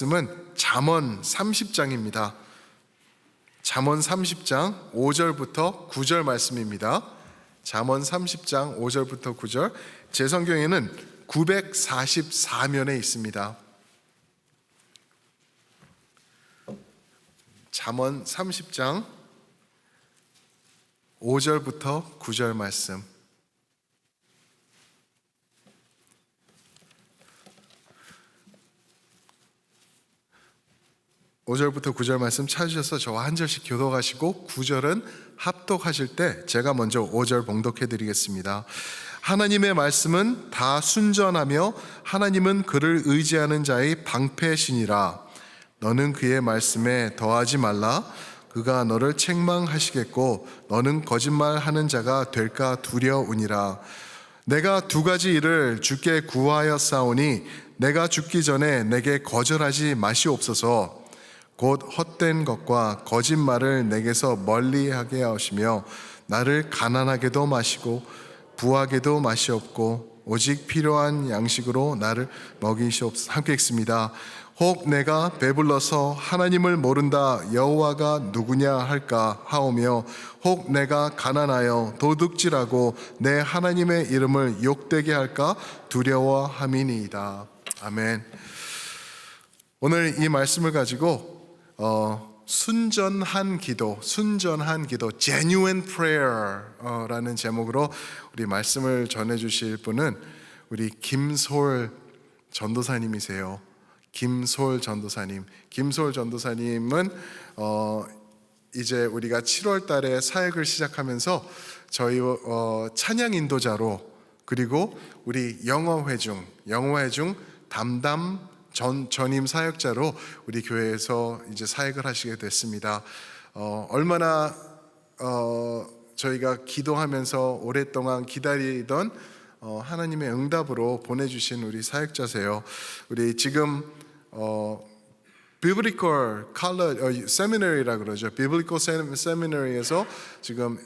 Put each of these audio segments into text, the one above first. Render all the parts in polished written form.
말씀은 잠언 30장입니다. 잠언 30장 5절부터 9절 말씀입니다. 잠언 30장 5절부터 9절. 제 성경에는 944면에 있습니다. 잠언 30장 5절부터 9절 말씀. 5절부터 9절 말씀 찾으셔서 저와 한 절씩 교독하시고 9절은 합독하실 때 제가 먼저 5절 봉독해 드리겠습니다. 하나님의 말씀은 다 순전하며 하나님은 그를 의지하는 자의 방패시니라. 너는 그의 말씀에 더하지 말라. 그가 너를 책망하시겠고 너는 거짓말하는 자가 될까 두려우니라. 내가 두 가지 일을 주께 구하였사오니 내가 죽기 전에 내게 거절하지 마시옵소서. 곧 헛된 것과 거짓말을 내게서 멀리하게 하시며 나를 가난하게도 마시고 부하게도 마시옵고 오직 필요한 양식으로 나를 먹이시옵소서. 함께 읽습니다. 혹 내가 배불러서 하나님을 모른다 여호와가 누구냐 할까 하오며 혹 내가 가난하여 도둑질하고 내 하나님의 이름을 욕되게 할까 두려워함이니이다. 아멘. 오늘 이 말씀을 가지고 순전한 기도, genuine prayer라는 제목으로 우리 말씀을 전해주실 분은 우리 김솔 전도사님이세요. 김솔 전도사님. 김솔 전도사님은 이제 우리가 7월 달에 사역을 시작하면서 저희 찬양 인도자로, 그리고 우리 영어회 중 담당 전임 사역자로 우리 교회에서 이제 사역을 하시게 됐습니다. 얼마나 저희가 기도하면서 오랫동안 기다리던 하나님의 응답으로 보내주신 우리 사역자세요. 우리 지금 Biblical College Seminary라 그러죠. Biblical Seminary에서 지금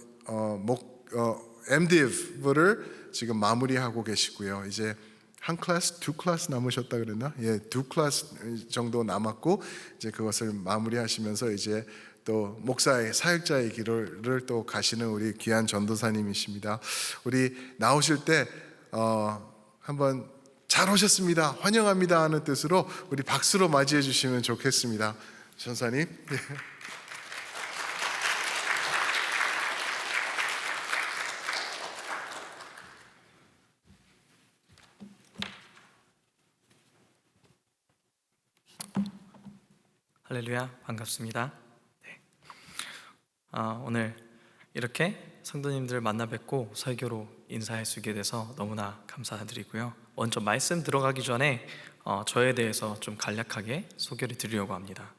MDiv를 지금 마무리하고 계시고요. 이제 한 클래스, 두 클래스 남으셨다 그랬나? 예, 두 클래스 정도 남았고 이제 그것을 마무리하시면서 이제 또 목사의 사역자의 길을 또 가시는 우리 귀한 전도사님이십니다. 우리 나오실 때 한번 잘 오셨습니다, 환영합니다 하는 뜻으로 우리 박수로 맞이해 주시면 좋겠습니다. 전사님. 예. 할렐루야, 반갑습니다. 네. 오늘 이렇게 성도님들 만나 뵙고 설교로 인사할 수 있게 돼서 너무나 감사드리고요. 먼저 말씀 들어가기 전에 저에 대해서 좀 간략하게 소개를 드리려고 합니다.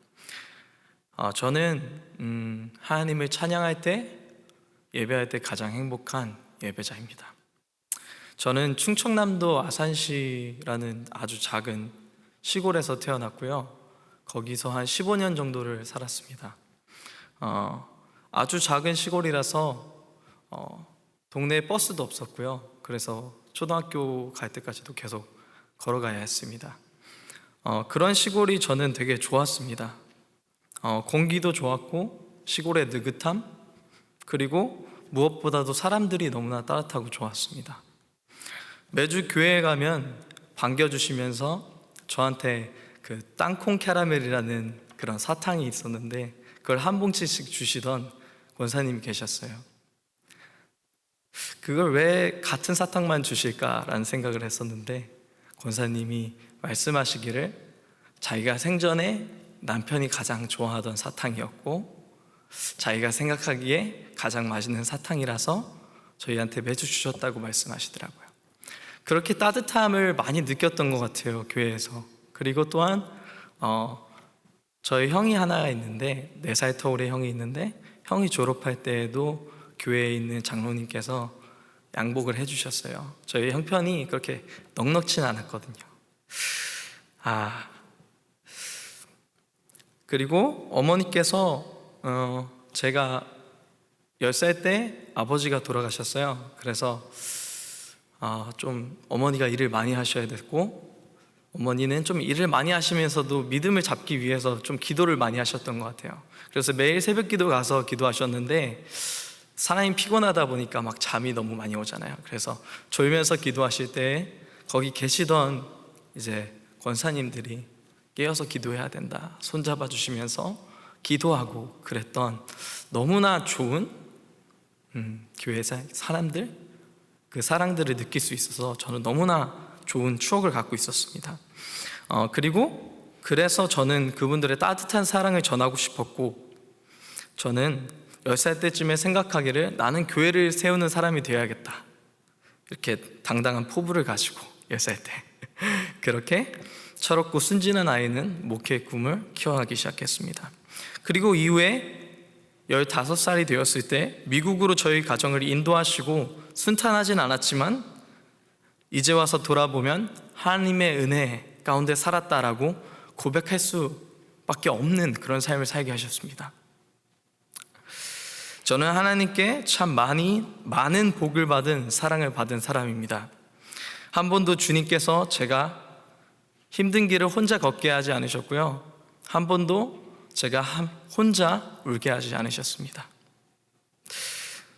저는 하나님을 찬양할 때, 예배할 때 가장 행복한 예배자입니다. 저는 충청남도 아산시라는 아주 작은 시골에서 태어났고요. 거기서 한 15년 정도를 살았습니다. 아주 작은 시골이라서 동네에 버스도 없었고요. 그래서 초등학교 갈 때까지도 계속 걸어가야 했습니다. 그런 시골이 저는 되게 좋았습니다. 공기도 좋았고 시골의 느긋함, 그리고 무엇보다도 사람들이 너무나 따뜻하고 좋았습니다. 매주 교회에 가면 반겨주시면서 저한테 그 땅콩 캐러멜이라는 그런 사탕이 있었는데 그걸 한 봉지씩 주시던 권사님이 계셨어요. 그걸 왜 같은 사탕만 주실까라는 생각을 했었는데 권사님이 말씀하시기를 자기가 생전에 남편이 가장 좋아하던 사탕이었고 자기가 생각하기에 가장 맛있는 사탕이라서 저희한테 매주 주셨다고 말씀하시더라고요. 그렇게 따뜻함을 많이 느꼈던 것 같아요, 교회에서. 그리고 또한 저희 형이 하나가 있는데 4살 터울의 형이 있는데 형이 졸업할 때에도 교회에 있는 장로님께서 양복을 해주셨어요. 저희 형편이 그렇게 넉넉지는 않았거든요. 그리고 어머니께서 제가 10살 때 아버지가 돌아가셨어요. 그래서 좀 어머니가 일을 많이 하셔야 됐고 어머니는 좀 일을 많이 하시면서도 믿음을 잡기 위해서 좀 기도를 많이 하셨던 것 같아요. 그래서 매일 새벽 기도 가서 기도하셨는데 사람이 피곤하다 보니까 막 잠이 너무 많이 오잖아요. 그래서 졸면서 기도하실 때 거기 계시던 이제 권사님들이 깨어서 기도해야 된다 손잡아 주시면서 기도하고 그랬던 너무나 좋은 교회 사람들, 그 사랑들을 느낄 수 있어서 저는 너무나 좋은 추억을 갖고 있었습니다. 그리고 그래서 저는 그분들의 따뜻한 사랑을 전하고 싶었고, 저는 10살 때쯤에 생각하기를 나는 교회를 세우는 사람이 되어야겠다, 이렇게 당당한 포부를 가지고 10살 때 그렇게 철없고 순진한 아이는 목회의 꿈을 키워가기 시작했습니다. 그리고 이후에 15살이 되었을 때 미국으로 저희 가정을 인도하시고 순탄하진 않았지만 이제 와서 돌아보면 하나님의 은혜 가운데 살았다라고 고백할 수밖에 없는 그런 삶을 살게 하셨습니다. 저는 하나님께 참 많은 복을 받은, 사랑을 받은 사람입니다. 한 번도 주님께서 제가 힘든 길을 혼자 걷게 하지 않으셨고요, 한 번도 제가 혼자 울게 하지 않으셨습니다.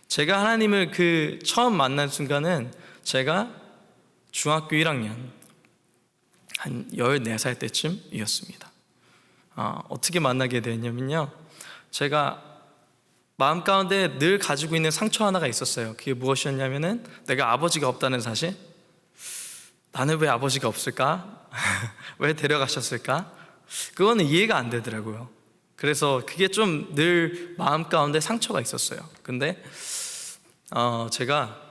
제가 하나님을 처음 만난 순간은 제가 중학교 1학년 한 14살 때쯤이었습니다. 어떻게 만나게 되었냐면요, 제가 마음 가운데 늘 가지고 있는 상처 하나가 있었어요. 그게 무엇이었냐면은 내가 아버지가 없다는 사실. 나는 왜 아버지가 없을까? 왜 데려가셨을까? 그거는 이해가 안 되더라고요. 그래서 그게 좀 늘 마음 가운데 상처가 있었어요. 근데 제가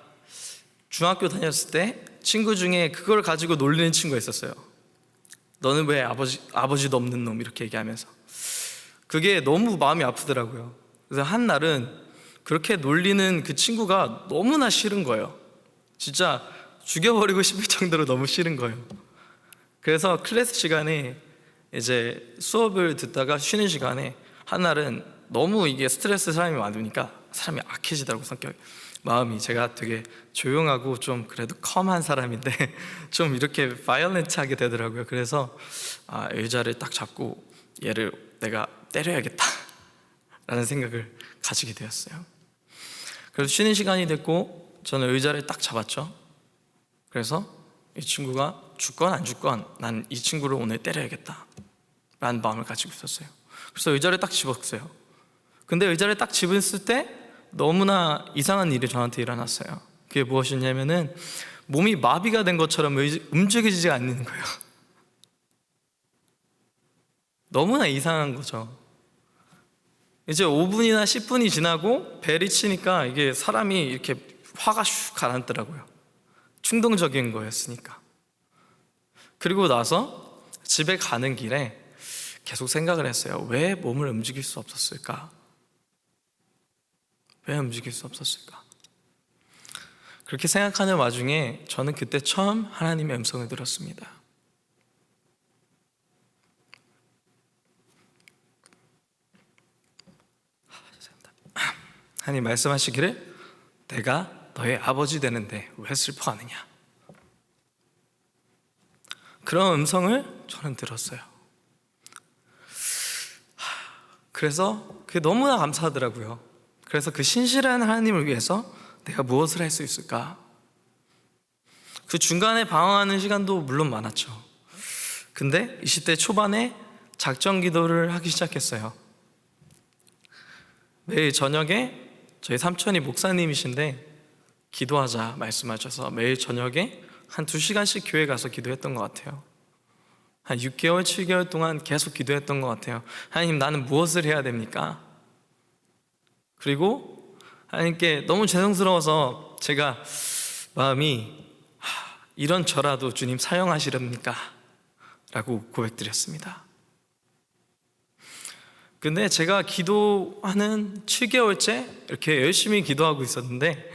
중학교 다녔을 때 친구 중에 그걸 가지고 놀리는 친구가 있었어요. 너는 왜 아버지도 없는 놈, 이렇게 얘기하면서. 그게 너무 마음이 아프더라고요. 그래서 한 날은 그렇게 놀리는 그 친구가 너무나 싫은 거예요. 진짜 죽여버리고 싶을 정도로 너무 싫은 거예요. 그래서 클래스 시간에 이제 수업을 듣다가 쉬는 시간에 한 날은 너무 이게 스트레스 사람이 많으니까 사람이 악해지더라고, 성격이. 마음이, 제가 되게 조용하고 좀 그래도 컴한 사람인데 좀 이렇게 바이올렌트하게 되더라고요. 그래서 의자를 딱 잡고 얘를 내가 때려야겠다 라는 생각을 가지게 되었어요. 그래서 쉬는 시간이 됐고 저는 의자를 딱 잡았죠. 그래서 이 친구가 죽건 안 죽건 난 이 친구를 오늘 때려야겠다 라는 마음을 가지고 있었어요. 그래서 의자를 딱 집었어요. 근데 의자를 딱 집었을 때 너무나 이상한 일이 저한테 일어났어요. 그게 무엇이냐면은 몸이 마비가 된 것처럼 움직이지 않는 거예요. 너무나 이상한 거죠. 이제 5분이나 10분이 지나고 벨이 치니까 이게 사람이 이렇게 화가 슉 가라앉더라고요. 충동적인 거였으니까. 그리고 나서 집에 가는 길에 계속 생각을 했어요. 왜 몸을 움직일 수 없었을까? 왜 움직일 수 없었을까? 그렇게 생각하는 와중에 저는 그때 처음 하나님의 음성을 들었습니다. 하나님 말씀하시기를 내가 너의 아버지 되는데 왜 슬퍼하느냐? 그런 음성을 저는 들었어요. 그래서 그게 너무나 감사하더라고요. 그래서 그 신실한 하나님을 위해서 내가 무엇을 할 수 있을까? 그 중간에 방황하는 시간도 물론 많았죠. 근데 20대 초반에 작정 기도를 하기 시작했어요. 매일 저녁에 저희 삼촌이 목사님이신데 기도하자 말씀하셔서 매일 저녁에 한 2시간씩 교회 가서 기도했던 것 같아요. 한 6개월, 7개월 동안 계속 기도했던 것 같아요. 하나님, 나는 무엇을 해야 됩니까? 그리고 하나님께 너무 죄송스러워서 제가 마음이 이런 저라도 주님 사용하시렵니까? 라고 고백드렸습니다. 근데 제가 기도하는 7개월째 이렇게 열심히 기도하고 있었는데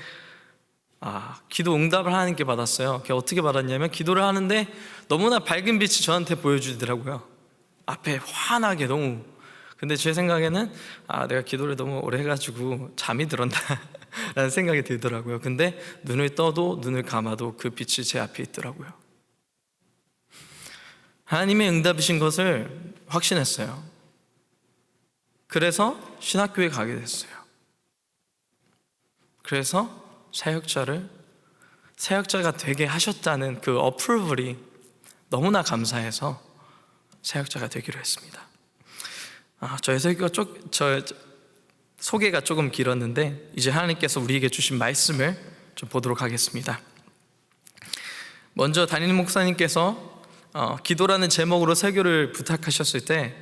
기도 응답을 하나님께 받았어요. 그게 어떻게 받았냐면 기도를 하는데 너무나 밝은 빛이 저한테 보여주더라고요. 앞에 환하게 너무. 근데 제 생각에는 내가 기도를 너무 오래 해가지고 잠이 들었나 라는 생각이 들더라고요. 근데 눈을 떠도 눈을 감아도 그 빛이 제 앞에 있더라고요. 하나님의 응답이신 것을 확신했어요. 그래서 신학교에 가게 됐어요. 그래서 사역자가 되게 하셨다는 그 어프로벌이 너무나 감사해서 사역자가 되기로 했습니다. 저의 소개가 조금 길었는데 이제 하나님께서 우리에게 주신 말씀을 좀 보도록 하겠습니다. 먼저 담임 목사님께서 기도라는 제목으로 설교를 부탁하셨을 때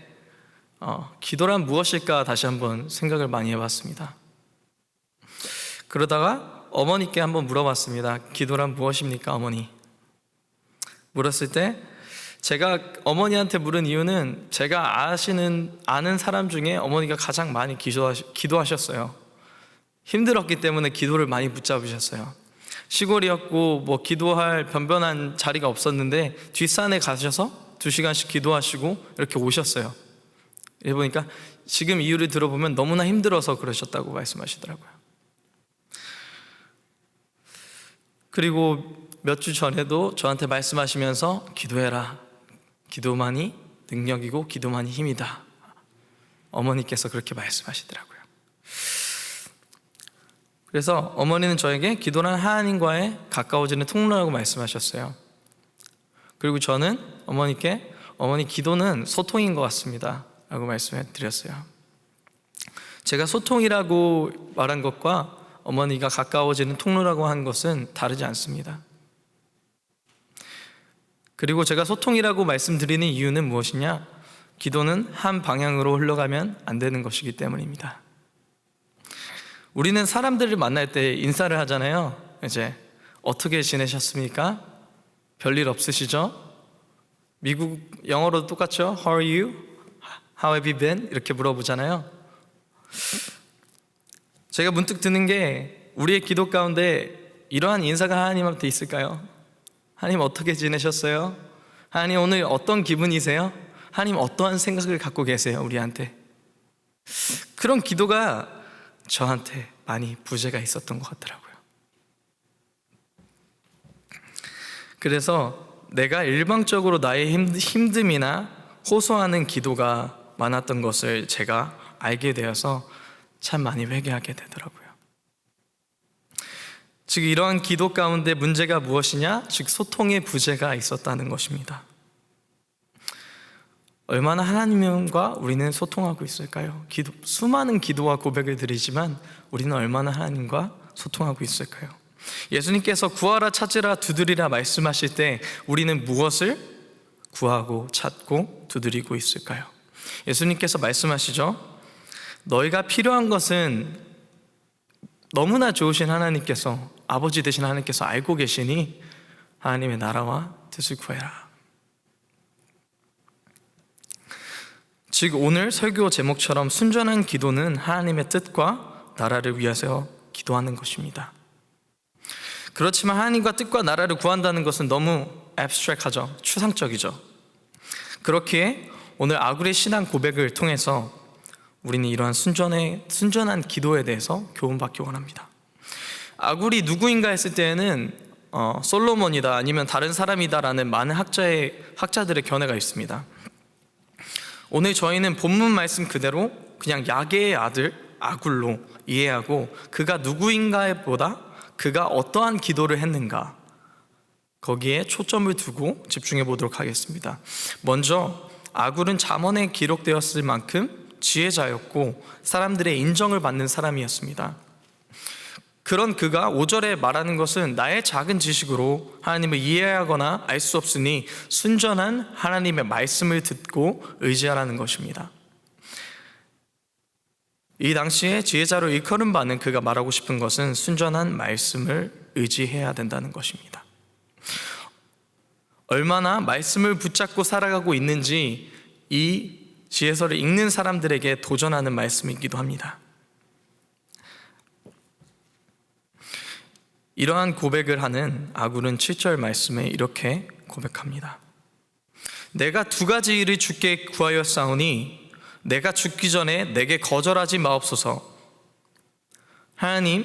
기도란 무엇일까 다시 한번 생각을 많이 해봤습니다. 그러다가 어머니께 한번 물어봤습니다. 기도란 무엇입니까, 어머니? 물었을 때 제가 어머니한테 물은 이유는 제가 아는 사람 중에 어머니가 가장 많이 기도하셨어요. 힘들었기 때문에 기도를 많이 붙잡으셨어요. 시골이었고 기도할 변변한 자리가 없었는데 뒷산에 가셔서 2시간씩 기도하시고 이렇게 오셨어요. 이래 보니까 지금 이유를 들어보면 너무나 힘들어서 그러셨다고 말씀하시더라고요. 그리고 몇 주 전에도 저한테 말씀하시면서 기도해라. 기도만이 능력이고 기도만이 힘이다. 어머니께서 그렇게 말씀하시더라고요. 그래서 어머니는 저에게 기도란 하나님과의 가까워지는 통로라고 말씀하셨어요. 그리고 저는 어머니께 어머니 기도는 소통인 것 같습니다 라고 말씀해 드렸어요. 제가 소통이라고 말한 것과 어머니가 가까워지는 통로라고 한 것은 다르지 않습니다. 그리고 제가 소통이라고 말씀드리는 이유는 무엇이냐? 기도는 한 방향으로 흘러가면 안 되는 것이기 때문입니다. 우리는 사람들을 만날 때 인사를 하잖아요. 이제 어떻게 지내셨습니까? 별일 없으시죠? 미국 영어로도 똑같죠? How are you? How have you been? 이렇게 물어보잖아요. 제가 문득 드는 게 우리의 기도 가운데 이러한 인사가 하나님한테 있을까요? 하나님 어떻게 지내셨어요? 하나님 오늘 어떤 기분이세요? 하나님 어떠한 생각을 갖고 계세요? 우리한테 그런 기도가 저한테 많이 부재가 있었던 것 같더라고요. 그래서 내가 일방적으로 나의 힘듦이나 호소하는 기도가 많았던 것을 제가 알게 되어서 참 많이 회개하게 되더라고요. 즉 이러한 기도 가운데 문제가 무엇이냐? 즉 소통의 부재가 있었다는 것입니다. 얼마나 하나님과 우리는 소통하고 있을까요? 수많은 기도와 고백을 드리지만 우리는 얼마나 하나님과 소통하고 있을까요? 예수님께서 구하라 찾으라 두드리라 말씀하실 때 우리는 무엇을 구하고 찾고 두드리고 있을까요? 예수님께서 말씀하시죠. 너희가 필요한 것은 너무나 좋으신 하나님께서 아버지 되신 하나님께서 알고 계시니 하나님의 나라와 뜻을 구해라. 즉 오늘 설교 제목처럼 순전한 기도는 하나님의 뜻과 나라를 위해서 기도하는 것입니다. 그렇지만 하나님과 뜻과 나라를 구한다는 것은 너무 abstract하죠. 추상적이죠. 그렇기에 오늘 아굴의 신앙 고백을 통해서 우리는 이러한 순전한 기도에 대해서 교훈받기 원합니다. 아굴이 누구인가 했을 때에는 솔로몬이다 아니면 다른 사람이다라는 많은 학자들의 견해가 있습니다. 오늘 저희는 본문 말씀 그대로 그냥 야게의 아들 아굴로 이해하고 그가 누구인가에 보다 그가 어떠한 기도를 했는가 거기에 초점을 두고 집중해 보도록 하겠습니다. 먼저 아굴은 잠언에 기록되었을 만큼 지혜자였고 사람들의 인정을 받는 사람이었습니다. 그런 그가 5절에 말하는 것은 나의 작은 지식으로 하나님을 이해하거나 알 수 없으니 순전한 하나님의 말씀을 듣고 의지하라는 것입니다. 이 당시에 지혜자로 일컬음 받는 그가 말하고 싶은 것은 순전한 말씀을 의지해야 된다는 것입니다. 얼마나 말씀을 붙잡고 살아가고 있는지 이 지혜서를 읽는 사람들에게 도전하는 말씀이기도 합니다. 이러한 고백을 하는 아굴은 7절 말씀에 이렇게 고백합니다. 내가 2가지 일을 주께 구하였사오니 내가 죽기 전에 내게 거절하지 마옵소서. 하나님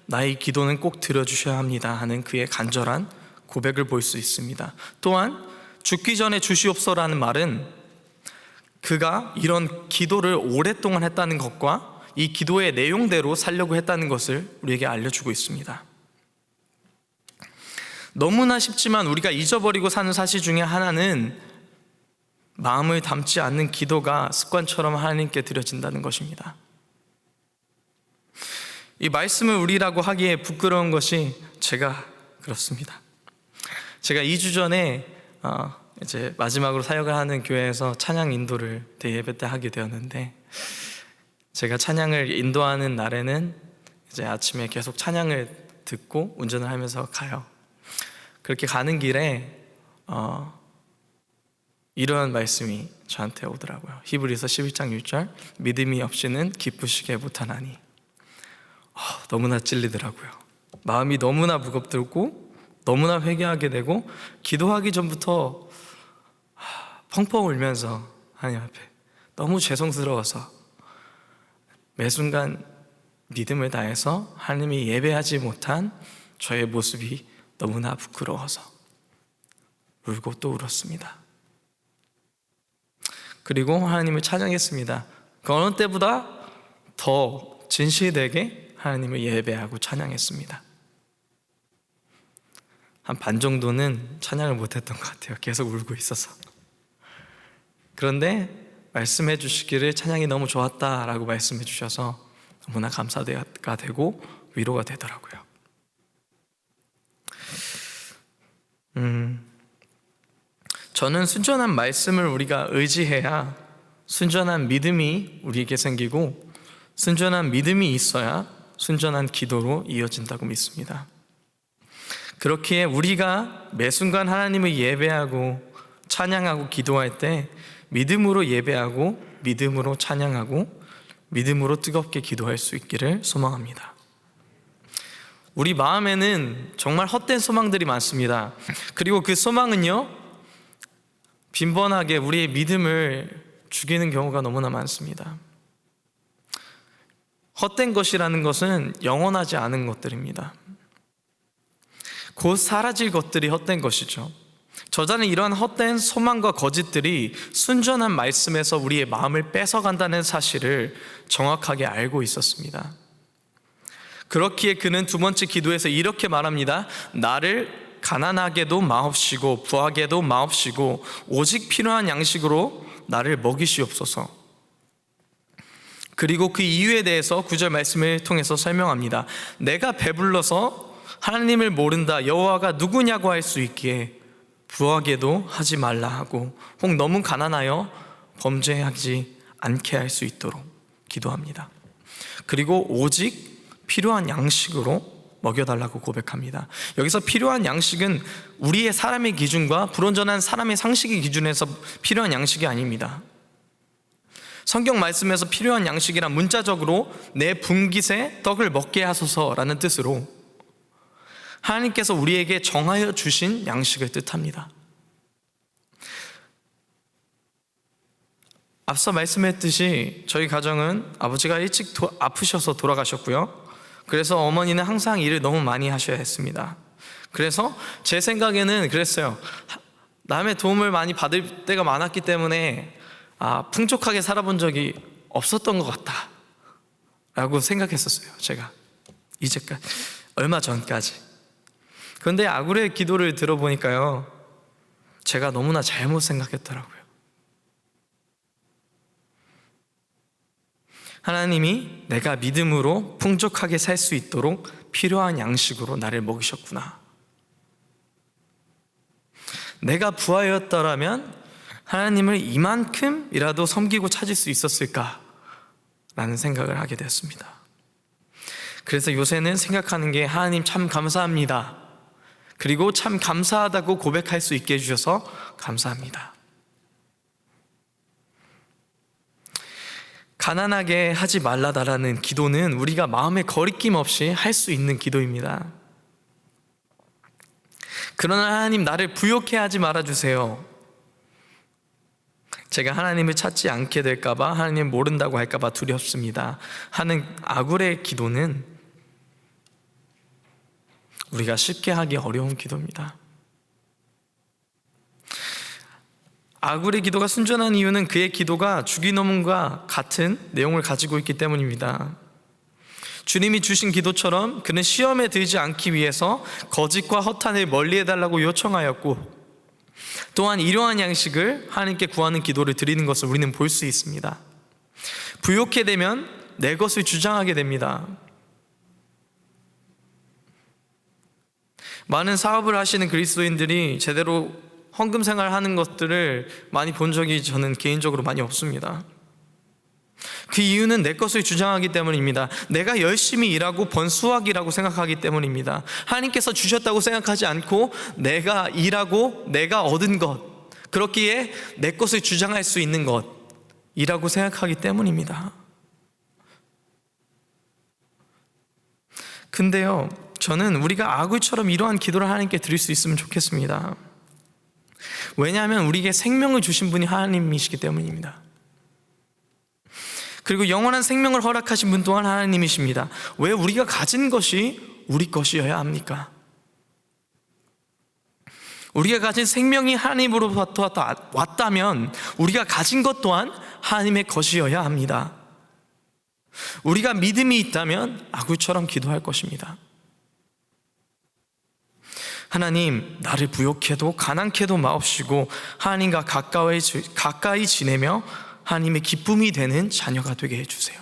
나의 기도는 꼭 들어주셔야 합니다 하는 그의 간절한 고백을 볼 수 있습니다. 또한 죽기 전에 주시옵소라는 말은 그가 이런 기도를 오랫동안 했다는 것과 이 기도의 내용대로 살려고 했다는 것을 우리에게 알려주고 있습니다. 너무나 쉽지만 우리가 잊어버리고 사는 사실 중에 하나는 마음을 담지 않는 기도가 습관처럼 하나님께 드려진다는 것입니다. 이 말씀을 우리라고 하기에 부끄러운 것이 제가 그렇습니다. 제가 2주 전에 이제 마지막으로 사역을 하는 교회에서 찬양 인도를 대예배 때 하게 되었는데, 제가 찬양을 인도하는 날에는 이제 아침에 계속 찬양을 듣고 운전을 하면서 가요. 그렇게 가는 길에 이러한 말씀이 저한테 오더라고요. 히브리서 11장 6절, 믿음이 없이는 기쁘시게 못하나니. 너무나 찔리더라고요. 마음이 너무나 무겁고 너무나 회개하게 되고, 기도하기 전부터 펑펑 울면서 하나님 앞에 너무 죄송스러워서 매 순간 믿음을 다해서 하나님이 예배하지 못한 저의 모습이 너무나 부끄러워서 울고 또 울었습니다. 그리고 하나님을 찬양했습니다. 그 어느 때보다 더 진실되게 하나님을 예배하고 찬양했습니다. 한 반 정도는 찬양을 못했던 것 같아요. 계속 울고 있어서. 그런데 말씀해 주시기를 찬양이 너무 좋았다라고 말씀해 주셔서 너무나 감사가 되고 위로가 되더라고요. 저는 순전한 말씀을 우리가 의지해야 순전한 믿음이 우리에게 생기고, 순전한 믿음이 있어야 순전한 기도로 이어진다고 믿습니다. 그렇기에 우리가 매 순간 하나님을 예배하고 찬양하고 기도할 때 믿음으로 예배하고 믿음으로 찬양하고 믿음으로 뜨겁게 기도할 수 있기를 소망합니다. 우리 마음에는 정말 헛된 소망들이 많습니다. 그리고 그 소망은요, 빈번하게 우리의 믿음을 죽이는 경우가 너무나 많습니다. 헛된 것이라는 것은 영원하지 않은 것들입니다. 곧 사라질 것들이 헛된 것이죠. 저자는 이러한 헛된 소망과 거짓들이 순전한 말씀에서 우리의 마음을 뺏어간다는 사실을 정확하게 알고 있었습니다. 그렇기에 그는 두 번째 기도에서 이렇게 말합니다. 나를 가난하게도 마옵시고 부하게도 마옵시고 오직 필요한 양식으로 나를 먹이시옵소서. 그리고 그 이유에 대해서 9절 말씀을 통해서 설명합니다. 내가 배불러서 하나님을 모른다, 여호와가 누구냐고 할 수 있기에 부하게도 하지 말라 하고, 혹 너무 가난하여 범죄하지 않게 할 수 있도록 기도합니다. 그리고 오직 필요한 양식으로 먹여달라고 고백합니다. 여기서 필요한 양식은 우리의 사람의 기준과 불온전한 사람의 상식의 기준에서 필요한 양식이 아닙니다. 성경 말씀에서 필요한 양식이란 문자적으로 내 분깃에 떡을 먹게 하소서라는 뜻으로 하나님께서 우리에게 정하여 주신 양식을 뜻합니다. 앞서 말씀했듯이 저희 가정은 아버지가 일찍 아프셔서 돌아가셨고요. 그래서 어머니는 항상 일을 너무 많이 하셔야 했습니다. 그래서 제 생각에는 그랬어요. 남의 도움을 많이 받을 때가 많았기 때문에 풍족하게 살아본 적이 없었던 것 같다 라고 생각했었어요. 제가 이제까지, 얼마 전까지. 그런데 아굴의 기도를 들어보니까요, 제가 너무나 잘못 생각했더라고요. 하나님이 내가 믿음으로 풍족하게 살 수 있도록 필요한 양식으로 나를 먹이셨구나. 내가 부하였더라면 하나님을 이만큼이라도 섬기고 찾을 수 있었을까? 라는 생각을 하게 되었습니다. 그래서 요새는 생각하는 게, 하나님 참 감사합니다. 그리고 참 감사하다고 고백할 수 있게 해주셔서 감사합니다. 가난하게 하지 말라다라는 기도는 우리가 마음에 거리낌 없이 할 수 있는 기도입니다. 그러나 하나님, 나를 부욕해 하지 말아주세요. 제가 하나님을 찾지 않게 될까봐, 하나님 모른다고 할까봐 두렵습니다 하는 아굴의 기도는 우리가 쉽게 하기 어려운 기도입니다. 아굴의 기도가 순전한 이유는 그의 기도가 주기도문과 같은 내용을 가지고 있기 때문입니다. 주님이 주신 기도처럼 그는 시험에 들지 않기 위해서 거짓과 허탄을 멀리해달라고 요청하였고, 또한 일용할 양식을 하나님께 구하는 기도를 드리는 것을 우리는 볼 수 있습니다. 부욕해 되면 내 것을 주장하게 됩니다. 많은 사업을 하시는 그리스도인들이 제대로 헌금 생활하는 것들을 많이 본 적이 저는 개인적으로 많이 없습니다. 그 이유는 내 것을 주장하기 때문입니다. 내가 열심히 일하고 번 수확이라고 생각하기 때문입니다. 하나님께서 주셨다고 생각하지 않고 내가 일하고 내가 얻은 것, 그렇기에 내 것을 주장할 수 있는 것이라고 생각하기 때문입니다. 근데요, 저는 우리가 아굴처럼 이러한 기도를 하나님께 드릴 수 있으면 좋겠습니다. 왜냐하면 우리에게 생명을 주신 분이 하나님이시기 때문입니다. 그리고 영원한 생명을 허락하신 분 또한 하나님이십니다. 왜 우리가 가진 것이 우리 것이어야 합니까? 우리가 가진 생명이 하나님으로부터 왔다면 우리가 가진 것 또한 하나님의 것이어야 합니다. 우리가 믿음이 있다면 아굴처럼 기도할 것입니다. 하나님, 나를 부욕해도 가난케도 마옵시고 하나님과 가까이 지내며 하나님의 기쁨이 되는 자녀가 되게 해주세요.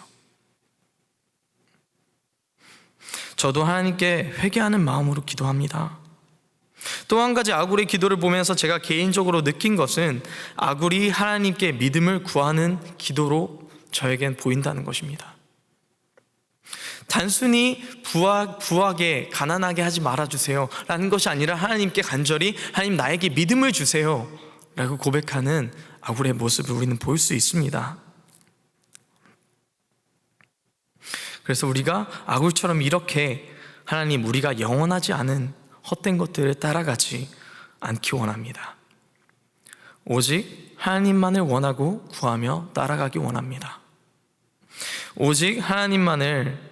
저도 하나님께 회개하는 마음으로 기도합니다. 또 한 가지 아굴의 기도를 보면서 제가 개인적으로 느낀 것은 아굴이 하나님께 믿음을 구하는 기도로 저에겐 보인다는 것입니다. 단순히 부하게 가난하게 하지 말아주세요 라는 것이 아니라 하나님께 간절히 하나님 나에게 믿음을 주세요 라고 고백하는 아굴의 모습을 우리는 볼 수 있습니다. 그래서 우리가 아굴처럼 이렇게 하나님, 우리가 영원하지 않은 헛된 것들을 따라가지 않기 원합니다. 오직 하나님만을 원하고 구하며 따라가기 원합니다. 오직 하나님만을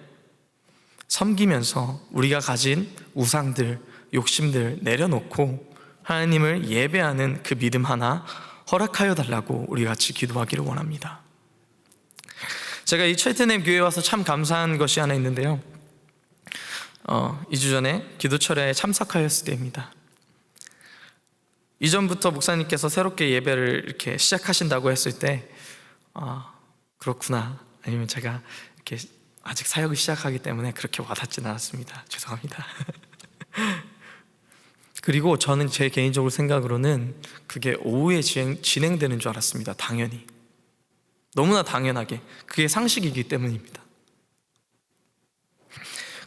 섬기면서 우리가 가진 우상들, 욕심들 내려놓고 하나님을 예배하는 그 믿음 하나 허락하여 달라고 우리 같이 기도하기를 원합니다. 제가 이 첼트넴 교회에 와서 참 감사한 것이 하나 있는데요, 2주 전에 기도철에 참석하였을 때입니다. 이전부터 목사님께서 새롭게 예배를 이렇게 시작하신다고 했을 때 그렇구나, 아니면 제가 이렇게 아직 사역을 시작하기 때문에 그렇게 와닿지는 않았습니다. 죄송합니다. 그리고 저는 제 개인적으로 생각으로는 그게 오후에 진행되는 줄 알았습니다. 당연히, 너무나 당연하게 그게 상식이기 때문입니다.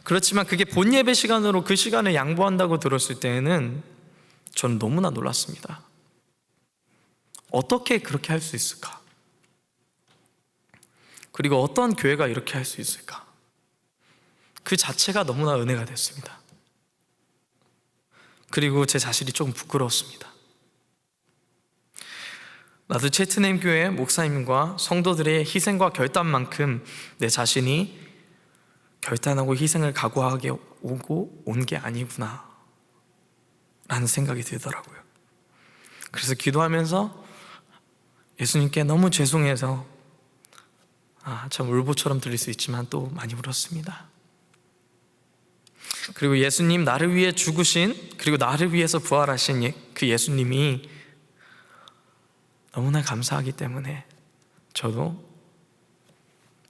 그렇지만 그게 본 예배 시간으로 그 시간을 양보한다고 들었을 때에는 저는 너무나 놀랐습니다. 어떻게 그렇게 할 수 있을까? 그리고 어떤 교회가 이렇게 할 수 있을까? 그 자체가 너무나 은혜가 됐습니다. 그리고 제 자신이 조금 부끄러웠습니다. 나도 첼트넴 교회 목사님과 성도들의 희생과 결단만큼 내 자신이 결단하고 희생을 각오하게 오고 온 게 아니구나 라는 생각이 들더라고요. 그래서 기도하면서 예수님께 너무 죄송해서 참 울보처럼 들릴 수 있지만 또 많이 울었습니다. 그리고 예수님, 나를 위해 죽으신, 그리고 나를 위해서 부활하신 그 예수님이 너무나 감사하기 때문에 저도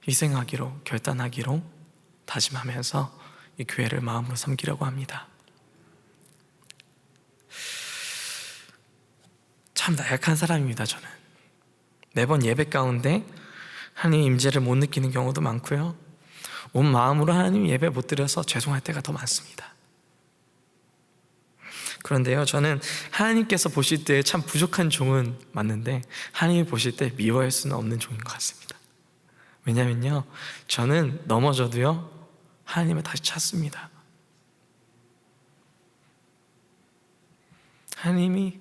희생하기로, 결단하기로 다짐하면서 이 교회를 마음으로 섬기려고 합니다. 참 나약한 사람입니다. 저는 매번 예배 가운데 하나님 임재를 못 느끼는 경우도 많고요, 온 마음으로 하나님 예배 못 드려서 죄송할 때가 더 많습니다. 그런데요, 저는 하나님께서 보실 때 참 부족한 종은 맞는데 하나님이 보실 때 미워할 수는 없는 종인 것 같습니다. 왜냐면요, 저는 넘어져도요 하나님을 다시 찾습니다. 하나님이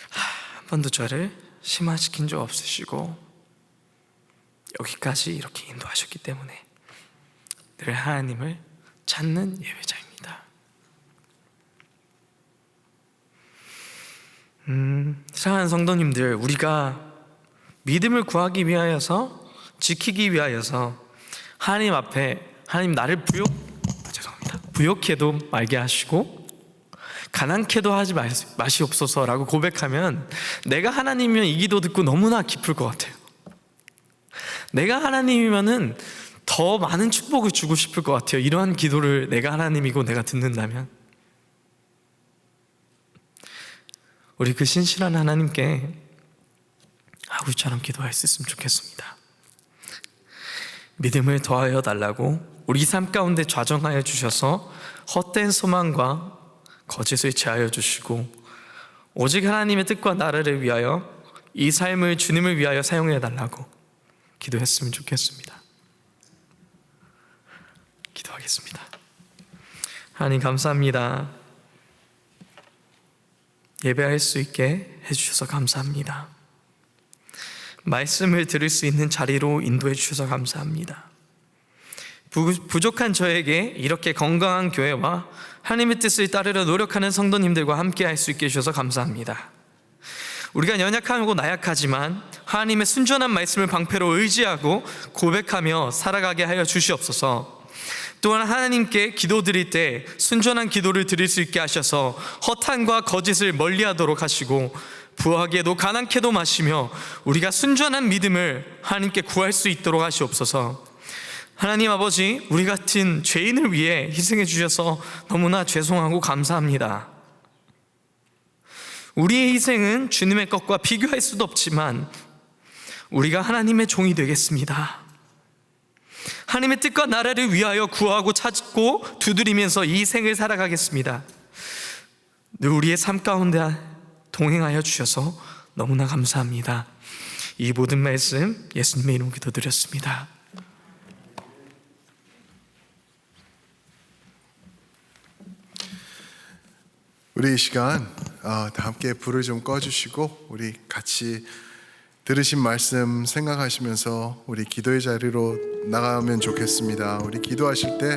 한 번도 저를 심화시킨 적 없으시고 여기까지 이렇게 인도하셨기 때문에 늘 하나님을 찾는 예배자입니다. 사랑하는 성도님들, 우리가 믿음을 구하기 위하여서, 지키기 위하여서 하나님 앞에 하나님 나를 부욕해도 말게 하시고 가난케도 하지 마시옵소서라고 고백하면 내가 하나님이면 이 기도 듣고 너무나 기쁠 것 같아요. 내가 하나님이면은 더 많은 축복을 주고 싶을 것 같아요. 이러한 기도를 내가 하나님이고 내가 듣는다면. 우리 그 신실한 하나님께 아버지처럼 기도할 수 있으면 좋겠습니다. 믿음을 더하여 달라고 우리 삶 가운데 좌정하여 주셔서 헛된 소망과 거짓을 제하여 주시고 오직 하나님의 뜻과 나라를 위하여 이 삶을 주님을 위하여 사용해 달라고 기도했으면 좋겠습니다. 기도하겠습니다. 하나님 감사합니다. 예배할 수 있게 해주셔서 감사합니다. 말씀을 들을 수 있는 자리로 인도해 주셔서 감사합니다. 부족한 저에게 이렇게 건강한 교회와 하나님의 뜻을 따르려 노력하는 성도님들과 함께 할 수 있게 해주셔서 감사합니다. 우리가 연약하고 나약하지만 하나님의 순전한 말씀을 방패로 의지하고 고백하며 살아가게 하여 주시옵소서. 또한 하나님께 기도드릴 때 순전한 기도를 드릴 수 있게 하셔서 허탄과 거짓을 멀리하도록 하시고 부하게도 가난케도 마시며 우리가 순전한 믿음을 하나님께 구할 수 있도록 하시옵소서. 하나님 아버지, 우리 같은 죄인을 위해 희생해 주셔서 너무나 죄송하고 감사합니다. 우리의 희생은 주님의 것과 비교할 수도 없지만 우리가 하나님의 종이 되겠습니다. 하나님의 뜻과 나라를 위하여 구하고 찾고 두드리면서 이 생을 살아가겠습니다. 늘 우리의 삶 가운데 동행하여 주셔서 너무나 감사합니다. 이 모든 말씀 예수님의 이름으로 기도드렸습니다. 우리 이 시간 다 함께 불을 좀 꺼주시고 우리 같이 들으신 말씀 생각하시면서 우리 기도의 자리로 나가면 좋겠습니다. 우리 기도하실 때